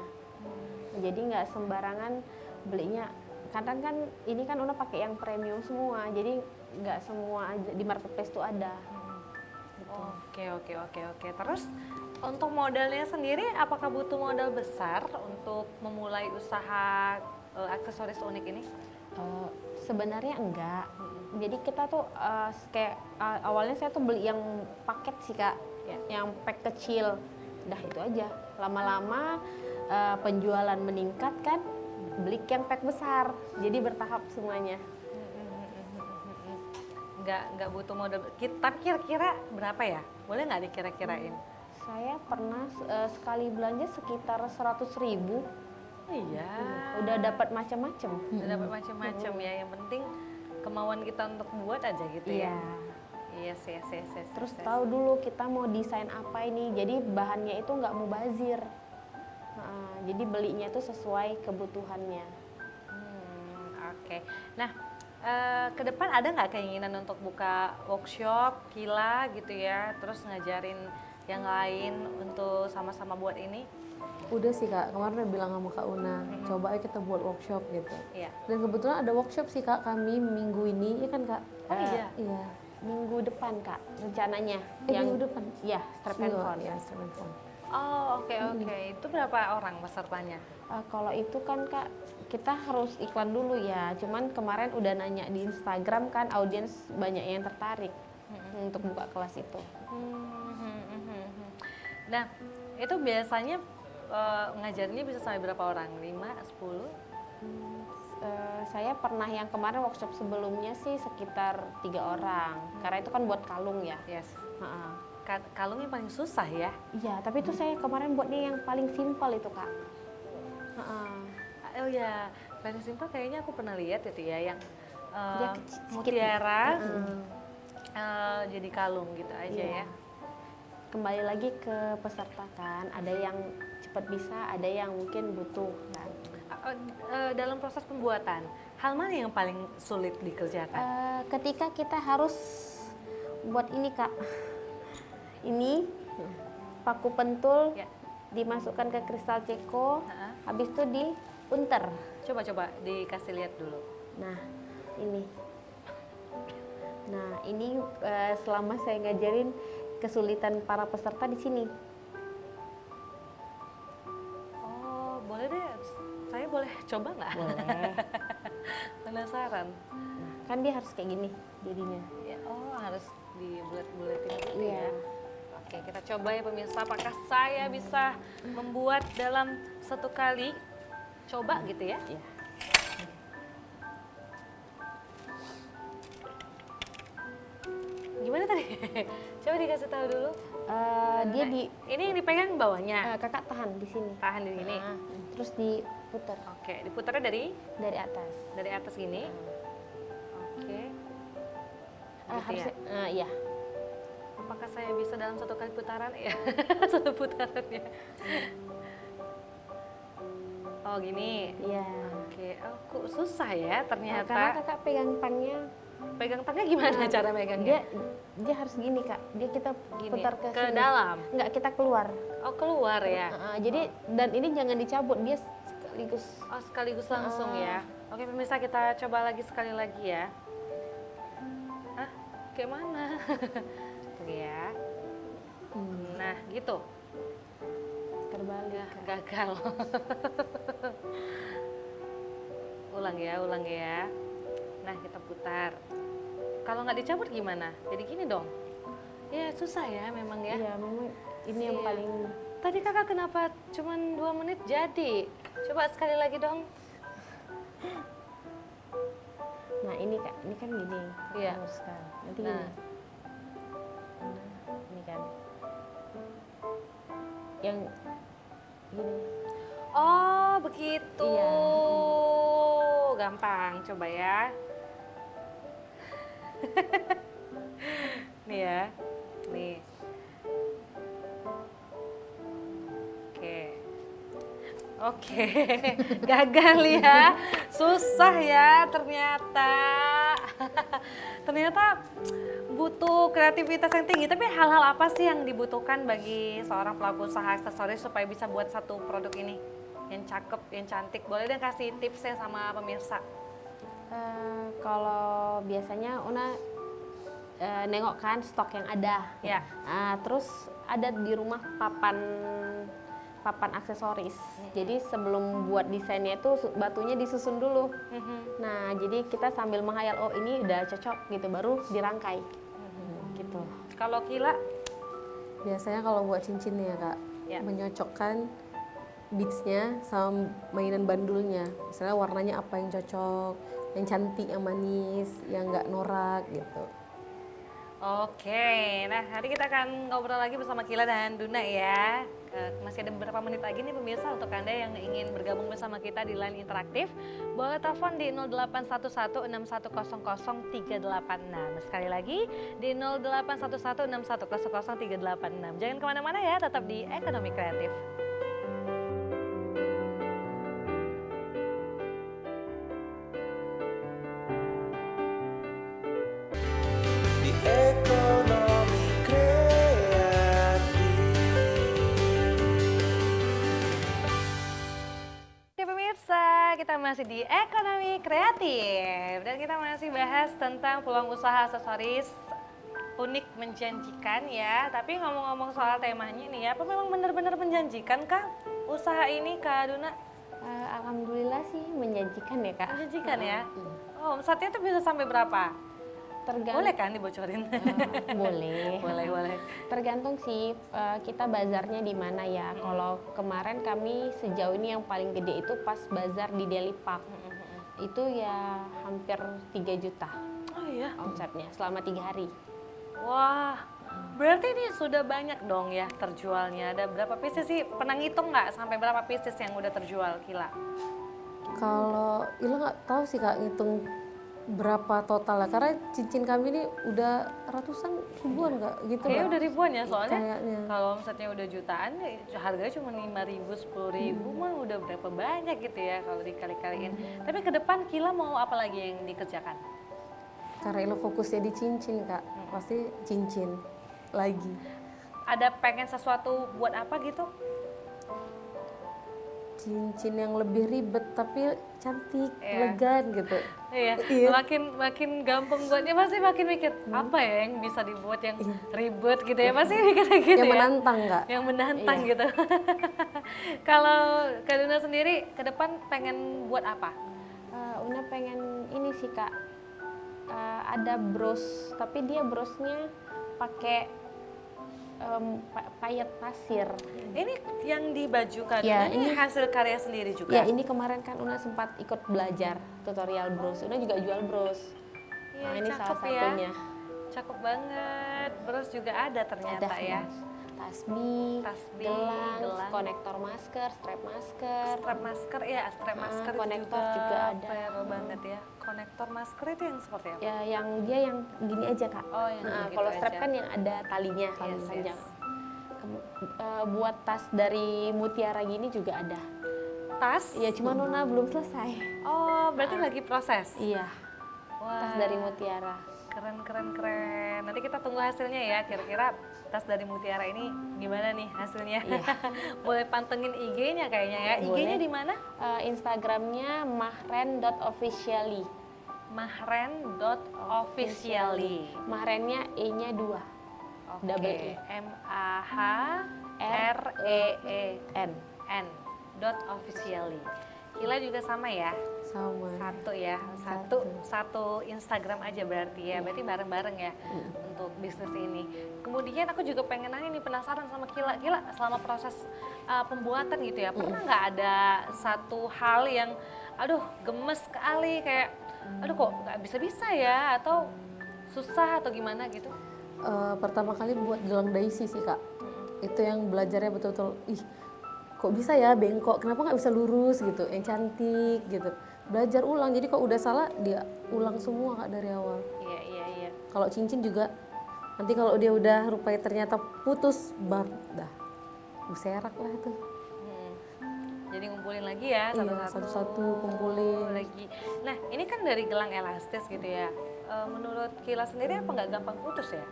Jadi nggak sembarangan belinya. Kadang kan ini kan Una pakai yang premium semua, jadi nggak semua di marketplace tuh ada. Oke. Terus untuk modalnya sendiri, apakah butuh modal besar untuk memulai usaha aksesoris unik ini? Sebenarnya enggak. Jadi kita tuh kayak awalnya saya tuh beli yang paket sih Kak, yang pack kecil. Udah itu aja. Lama-lama penjualan meningkat kan, beli yang pack besar. Jadi bertahap semuanya. Nggak butuh modal. Tapi kira-kira berapa ya? Boleh nggak dikira-kirain? Saya pernah sekali belanja sekitar 100.000. Iya. Udah dapat macam-macam. Udah dapat macam-macam ya. Yang penting kemauan kita untuk buat aja gitu ya. Iya. Yes. Terus tahu dulu kita mau desain apa ini. Jadi bahannya itu nggak mubazir. Jadi belinya itu sesuai kebutuhannya. Oke. Nah, ke depan ada nggak keinginan untuk buka workshop, Kila gitu ya, terus ngajarin yang lain untuk sama-sama buat ini? Udah sih Kak, kemarin udah bilang sama Kak Una, coba aja kita buat workshop gitu. Iya. Dan kebetulan ada workshop sih Kak kami minggu ini, ya kan Kak? Oh iya? Iya. Minggu depan Kak rencananya. Minggu depan? Ya, strap handphone. Ya, strap handphone. Oh oke. Itu berapa orang pesertanya? Kalau itu kan Kak, kita harus iklan dulu ya. Cuman kemarin udah nanya di Instagram kan, audiens banyak yang tertarik untuk buka kelas itu. Nah, itu biasanya ngajarnya bisa sampai berapa orang? 5, 10? Saya pernah yang kemarin workshop sebelumnya sih sekitar 3 orang. Karena itu kan buat kalung ya. Yes. Kalungnya paling susah ya? Iya, tapi itu saya kemarin buatnya yang paling simpel itu Kak. Oh ya, paling simpel kayaknya aku pernah lihat itu ya, yang Dia mutiara jadi kalung gitu aja ya. Kembali lagi ke peserta kan, ada yang cepat bisa, ada yang mungkin butuh kan. Dalam proses pembuatan, hal mana yang paling sulit dikerjakan? Ketika kita harus buat ini Kak, ini paku pentul dimasukkan ke kristal ceko, habis itu dipunter. Coba dikasih lihat dulu. Nah ini selama saya ngajarin kesulitan para peserta di sini. Oh, boleh deh. Saya boleh coba nggak? Boleh. Penasaran. Kan dia harus kayak gini jadinya. Ya, oh, harus dibulet-buletin gitu Iya. ya. Oke, kita coba ya pemirsa, apakah saya bisa membuat dalam satu kali? Coba gitu ya. Iya. Gimana tadi? Coba dikasih tahu dulu. Dia di Ini yang dipegang bawahnya. kakak tahan di sini. Tahan di sini. Nah, terus diputar Oke, diputarnya dari atas. dari atas gini. Oke. Gitu Harusnya, ya. iya. Apakah saya bisa dalam satu kali putaran? Ya, satu putaran ya. Oh gini. Iya. Oke, oh, kok susah ya Karena ternyata. kakak pegang tangnya, Pegang tangnya gimana cara megangnya? dia harus gini kak. Dia kita Gini, putar ke sini. dalam. Enggak, kita keluar. Oh keluar ya. Jadi dan ini jangan dicabut, dia sekaligus. Oh sekaligus langsung ya. Oke pemirsa, kita coba lagi sekali lagi ya. Hah? Kayak mana? Tuh ya. Nah gitu. Terbalik. Ya, gagal. Ulang ya. Nah kita putar. Kalau nggak dicabut gimana? Jadi gini dong. Ya susah ya memang ya. Iya, memang ini yang Iya. paling. Tadi kakak kenapa cuman 2 menit jadi? Coba sekali lagi dong. Nah ini kak, ini kan gini. Iya. Luruskan. Nanti Nah. gini. Nah, ini kan. Yang gini. Oh begitu. Iya. Gampang, coba ya. Nih ya, nih. Oke, gagal ya. Susah ya ternyata. Ternyata butuh kreativitas yang tinggi. Tapi hal-hal apa sih yang dibutuhkan bagi seorang pelaku usaha aksesoris supaya bisa buat satu produk ini yang cakep, yang cantik? Boleh deh kasih tipsnya sama pemirsa. Kalau biasanya Una nengok kan stok yang ada. Ya. Terus ada di rumah papan aksesoris. Jadi sebelum buat desainnya itu batunya disusun dulu. Nah, jadi kita sambil menghayal, oh ini udah cocok gitu, baru dirangkai. Gitu. Kalau Kila, Biasanya kalau buat cincin ya kak, Ya. menyocokkan beadsnya sama mainan bandulnya. Misalnya warnanya apa yang cocok, yang cantik, yang manis, yang nggak norak gitu. oke. Nah, nanti kita akan ngobrol lagi bersama Kila dan Duna ya. Masih ada beberapa menit lagi nih pemirsa untuk Anda yang ingin bergabung bersama kita di line interaktif. Boleh telepon di 081161000386. Sekali lagi di 081161000386. Jangan kemana-mana ya, tetap di Ekonomi Kreatif. Di ekonomi kreatif. Oke pemirsa, kita masih di Ekonomi Kreatif dan kita masih bahas tentang peluang usaha aksesoris unik menjanjikan ya. Tapi ngomong-ngomong soal temanya nih ya, apa memang benar-benar menjanjikan kah usaha ini Kak Duna? Alhamdulillah sih menjanjikan ya kak. Menjanjikan ya? Oh, omsetnya tuh bisa sampai berapa? Tergantung. Boleh kan dibocorin? Boleh. boleh. Tergantung sih kita bazarnya di mana ya. Kalau kemarin kami sejauh ini yang paling gede itu pas bazar di Deli Park. Itu ya hampir 3 juta Oh iya. omsetnya selama 3 hari. Wah, berarti ini sudah banyak dong ya terjualnya. Ada berapa pieces sih? Pernah ngitung nggak sampai berapa pieces yang udah terjual Kila? Kalau Ila nggak tahu sih kak ngitung berapa total lah, karena cincin kami ini udah ratusan ribuan kak gitu. Kayaknya Kak. udah ribuan ya soalnya. Kayaknya. Kalau omsetnya udah jutaan, harganya cuma 5.000, 10.000 mah udah berapa banyak gitu ya kalau dikali-kaliin. Tapi ke depan Kila mau apa lagi yang dikerjakan? Karena Ila fokusnya di cincin kak, pasti cincin lagi. Ada pengen sesuatu buat apa gitu? cincin yang lebih ribet tapi cantik, Iya. elegan gitu. Iya, Iya. makin gampang buatnya pasti makin mikir apa ya yang bisa dibuat yang ribet gitu ya, pasti mikir kayak gitu Yang ya. menantang nggak? Yang menantang gitu. Kalau Kak Duna sendiri ke depan pengen buat apa? Una pengen ini sih Kak, ada bros, tapi dia brosnya pakai payet pasir. Ini yang di baju Kak Ya, Duna ini ini- hasil karya sendiri juga. Ya ini kemarin kan Una sempat ikut belajar tutorial bros. Una juga jual bros. Iya, Nah ini salah cakep ya. satunya. Cakep banget. Terus juga ada ternyata Ada ya. tasbih, Tasbih, gelang, gelang. konektor masker, strap masker. Strap masker ya, strap masker itu konektor juga ada. viral banget ya. Konektor masker itu yang seperti apa? Ya yang dia yang gini aja Kak. Oh, yang Nah, gitu kalau strap aja. kan yang ada talinya, tali Yes, panjang. yes. Buat tas dari mutiara gini juga ada. Tas? Ya cuma Nona belum selesai. Oh, berarti lagi proses. Iya, Wah, tas dari mutiara. keren. Nanti kita tunggu hasilnya ya. Kira-kira tas dari mutiara ini gimana nih hasilnya? Boleh pantengin IG-nya kayaknya ya. IG-nya Boleh. di mana? Instagramnya mahren.officially. mahren.officially. Mahrennya E-nya 2. Oke. Double E. MAHREEN N. .officially. Kila juga sama ya? Sama. Satu ya, satu Instagram aja berarti ya, berarti bareng-bareng ya untuk bisnis ini. Kemudian aku juga pengen nanya nih, penasaran sama Kila selama proses pembuatan gitu ya, pernah nggak ada satu hal yang, aduh gemes sekali kayak, aduh kok nggak bisa-bisa ya, atau susah atau gimana gitu? Pertama kali buat gelang daisy sih Kak. Itu yang belajarnya betul-betul, kok bisa ya bengkok, kenapa nggak bisa lurus gitu, yang cantik gitu. Belajar ulang, jadi kalau udah salah dia ulang semua Kak dari awal. Iya. Kalau cincin juga, nanti kalau dia udah rupanya ternyata putus, dah beserak lah itu. Jadi ngumpulin lagi ya Iya, satu-satu. satu-satu kumpulin. Lagi. Nah ini kan dari gelang elastis gitu ya. Menurut Kila sendiri apa nggak gampang putus ya?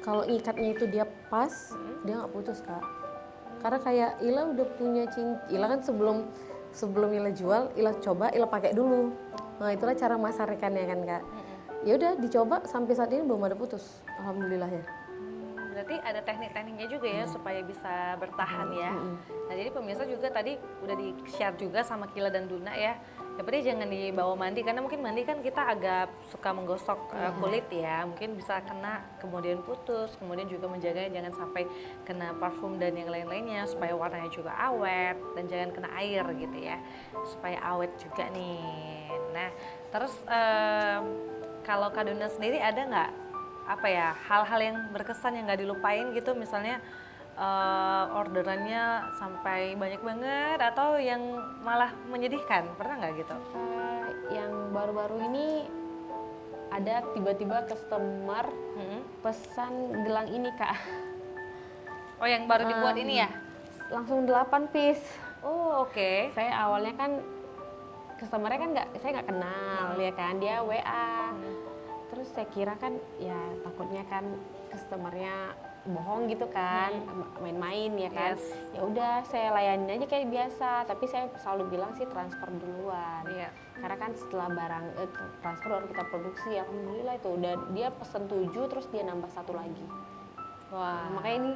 Kalau ngikatnya itu dia pas, dia nggak putus Kak. Karena kayak Ila udah punya cincin, Ila kan sebelum Ila jual, Ila coba, Ila pakai dulu. Nah itulah cara masarkannya kan Kak. Ya udah dicoba sampai saat ini belum ada putus, alhamdulillah ya. Berarti ada teknik-tekniknya juga ya supaya bisa bertahan ya. Nah jadi pemirsa juga tadi udah di-share juga sama Kila dan Duna ya. Ya berarti jangan dibawa mandi, karena mungkin mandi kan kita agak suka menggosok kulit ya. Mungkin bisa kena kemudian putus, kemudian juga menjaganya jangan sampai kena parfum dan yang lain-lainnya supaya warnanya juga awet dan jangan kena air gitu ya. Supaya awet juga nih. Nah terus kalau Kak Duna sendiri ada nggak apa ya hal-hal yang berkesan yang nggak dilupain gitu, misalnya orderannya sampai banyak banget atau yang malah menyedihkan, pernah nggak gitu? Yang baru-baru ini ada tiba-tiba customer pesan gelang ini Kak. Oh yang baru dibuat ini ya? Langsung 8 piece. Oh oke. Saya awalnya kan customernya kan saya nggak kenal ya kan, dia WA. Terus saya kira kan ya takutnya kan customernya bohong gitu kan, main-main ya kan. Yes. Ya udah saya layanin aja kayak biasa, tapi saya selalu bilang sih transfer duluan. Iya. Karena kan setelah barang transfer baru kita produksi, alhamdulillah itu udah dia pesen 7 terus dia nambah 1 lagi. Wah. Makanya ini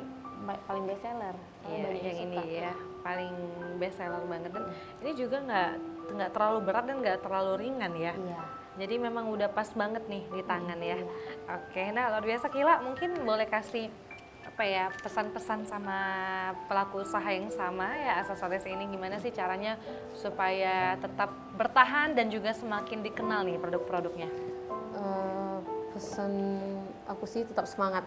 paling best seller. Iya, Banyak yang ini suka. ya paling best seller banget, dan ini juga nggak terlalu berat dan nggak terlalu ringan ya. Iya. Jadi memang udah pas banget nih di tangan ya. Oke, nah luar biasa Kila, mungkin boleh kasih apa ya pesan-pesan sama pelaku usaha yang sama ya aksesoris ini, gimana sih caranya supaya tetap bertahan dan juga semakin dikenal nih produk-produknya? Pesan aku sih tetap semangat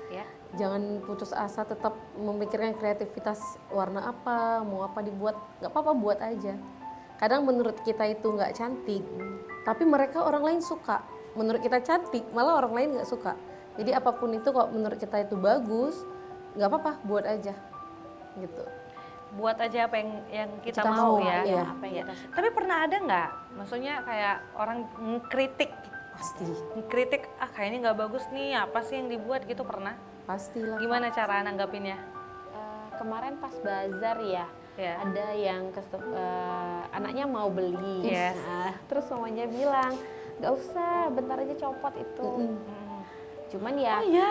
Ya. jangan putus asa, tetap memikirkan kreativitas, warna apa, mau apa dibuat, nggak apa-apa buat aja. Kadang menurut kita itu nggak cantik, tapi mereka orang lain suka. Menurut kita cantik, malah orang lain nggak suka. Jadi apapun itu kok menurut kita itu bagus, nggak apa-apa buat aja gitu. Buat aja apa yang kita, Kita mau mau, ya. iya. Apa yang kita suka. Tapi pernah ada nggak, maksudnya kayak orang ngkritik, kayaknya nggak bagus nih, apa sih yang dibuat gitu, pernah? Pastilah. Gimana cara nanggapinnya? Kemarin pas bazar ya, Ya. ada yang anaknya mau beli. Yes. Nah, terus mamanya bilang nggak usah, bentar aja copot itu. Cuman ya, iya,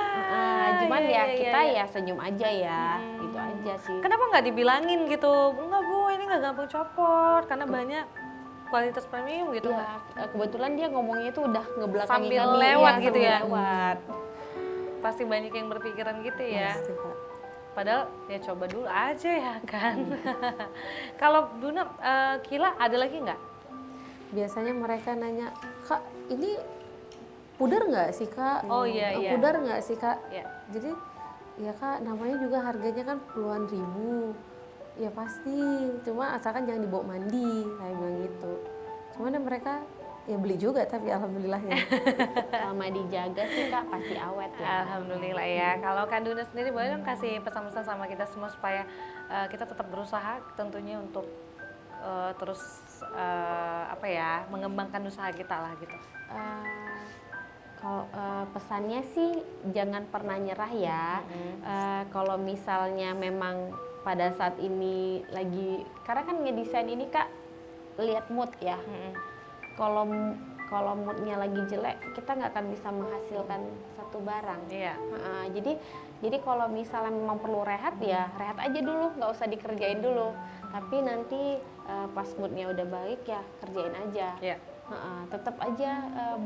cuman iya, ya iya, kita iya. ya senyum aja ya, itu aja sih. Kenapa nggak dibilangin gitu? Enggak Bu, ini nggak gampang copot karena banyak kualitas premium gitu. Ya, kebetulan dia ngomongnya itu udah ngebelakangin Sambil kami, lewat iya, gitu sambil ya? lewat. Pasti banyak yang berpikiran gitu ya. Pasti, Kak. Padahal ya coba dulu aja ya kan. Kalau Duna, Kila ada lagi nggak? Biasanya mereka nanya, Kak ini pudar nggak sih Kak? Oh, iya, iya. Pudar nggak sih Kak? Ya. Jadi ya Kak, namanya juga harganya kan puluhan ribu. Ya pasti, cuma asalkan jangan dibawa mandi, saya bilang gitu. Cuman ya mereka ya beli juga, tapi alhamdulillahnya. Selama dijaga sih Kak pasti awet ya. Alhamdulillah ya. Kalau Kak Duna sendiri boleh dong kasih pesan-pesan sama kita semua supaya kita tetap berusaha tentunya untuk terus mengembangkan usaha kita lah gitu. Kalau pesannya sih jangan pernah nyerah ya. Kalau misalnya memang pada saat ini lagi, karena kan ngedesain ini Kak lihat mood ya. Kalau moodnya lagi jelek, kita nggak akan bisa menghasilkan satu barang. Iya. Jadi kalau misalnya memang perlu rehat ya rehat aja dulu, nggak usah dikerjain dulu. Tapi nanti pas moodnya udah baik ya kerjain aja. Iya. Tetap aja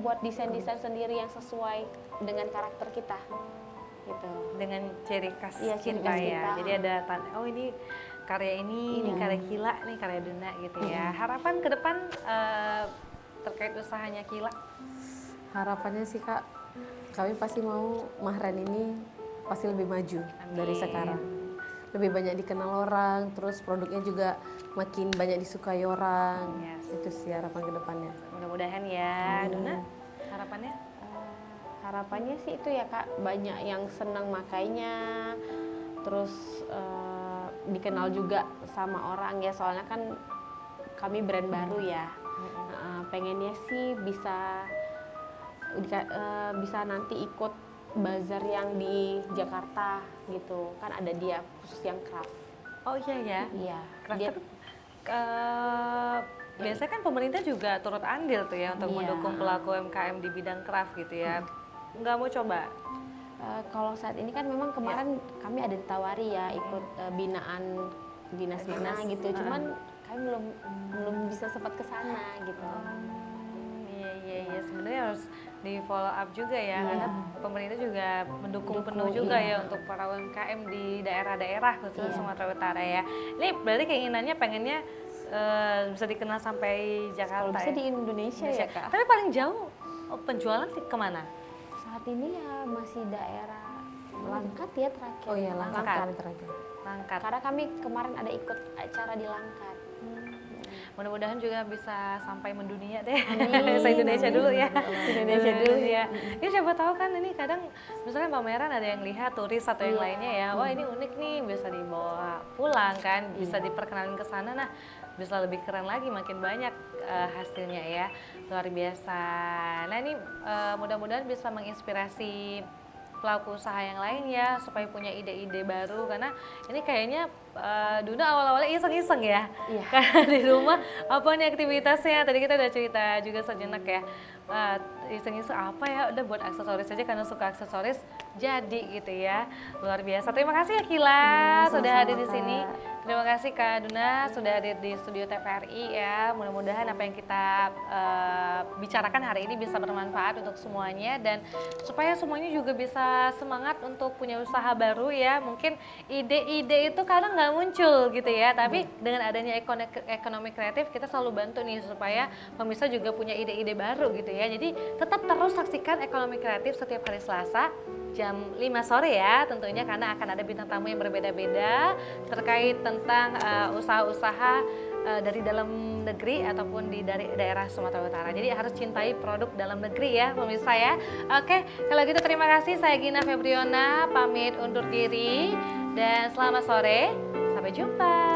buat desain-desain sendiri yang sesuai dengan karakter kita, gitu. Dengan ciri khas Iya, ciri kita khas ya. kita. Jadi ada oh ini karya ini karya Kila, nih karya Duna gitu ya. Harapan ke depan terkait usahanya Kila? Harapannya sih Kak, kami pasti mau Mahren ini pasti lebih maju dari sekarang. Lebih banyak dikenal orang, terus produknya juga makin banyak disukai orang. Yes. Itu sih harapan ke depannya. Mudah-mudahan ya. Duna, harapannya? Harapannya sih itu ya Kak, banyak yang senang makainya, terus dikenal juga sama orang ya, soalnya kan kami brand baru ya. Pengennya sih bisa nanti ikut bazar yang di Jakarta gitu, kan ada dia khusus yang craft. Oh iya ya. Iya. Craft Dia, itu, biasanya kan pemerintah juga turut andil tuh ya untuk Iya. mendukung pelaku UMKM di bidang craft gitu ya. Nggak mau coba? kalau saat ini kan memang kemarin kami ada ditawari ya ikut binaan dinas mana gitu, cuman kami belum bisa sempat ke sana gitu. Iya. Sebenarnya harus di follow up juga ya, karena pemerintah juga mendukung penuh juga ya untuk para UMKM di daerah-daerah khususnya Sumatera Utara ya. Ini berarti keinginannya pengennya bisa dikenal sampai Jakarta. Kalau bisa ya? di Indonesia ya Kak. Tapi paling jauh penjualan kemana? Saat ini ya masih daerah Langkat ya terakhir. Oh iya, Langkat Langkat. kami terakhir. Langkat. Karena kami kemarin ada ikut acara di Langkat. Mudah-mudahan juga bisa sampai mendunia deh. Amin, Se-Indonesia amin. dulu ya. Indonesia dulu ya. Ini siapa tahu kan ini kadang misalnya pameran ada yang lihat turis atau yang lainnya ya. Wah ini unik nih, bisa dibawa pulang kan, bisa diperkenalkan ke sana. Nah bisa lebih keren lagi, makin banyak hasilnya ya. Luar biasa. Nah ini mudah-mudahan bisa menginspirasi pelaku usaha yang lain ya supaya punya ide-ide baru, karena ini kayaknya Duna awal-awalnya iseng-iseng ya. Iya. Karena di rumah apa nih aktivitasnya, tadi kita udah cerita juga sejenak ya, iseng-iseng apa ya, udah buat aksesoris aja karena suka aksesoris jadi gitu ya. Luar biasa. Terima kasih ya Kila sudah hadir di sini. Terima kasih Kak Duna sudah hadir di studio TVRI ya. Mudah-mudahan apa yang kita bicarakan hari ini bisa bermanfaat untuk semuanya, dan supaya semuanya juga bisa semangat untuk punya usaha baru ya. Mungkin ide-ide itu kadang nggak muncul gitu ya, tapi dengan adanya ekonomi kreatif kita selalu bantu nih supaya pemirsa juga punya ide-ide baru gitu ya. Jadi tetap terus saksikan Ekonomi Kreatif setiap hari Selasa jam 5 sore ya tentunya, karena akan ada bintang tamu yang berbeda-beda terkait tentang usaha-usaha dari dalam negeri ataupun dari daerah Sumatera Utara. Jadi harus cintai produk dalam negeri ya pemirsa ya. Oke, kalau gitu terima kasih, saya Gina Febriona pamit undur diri dan selamat sore, sampai jumpa.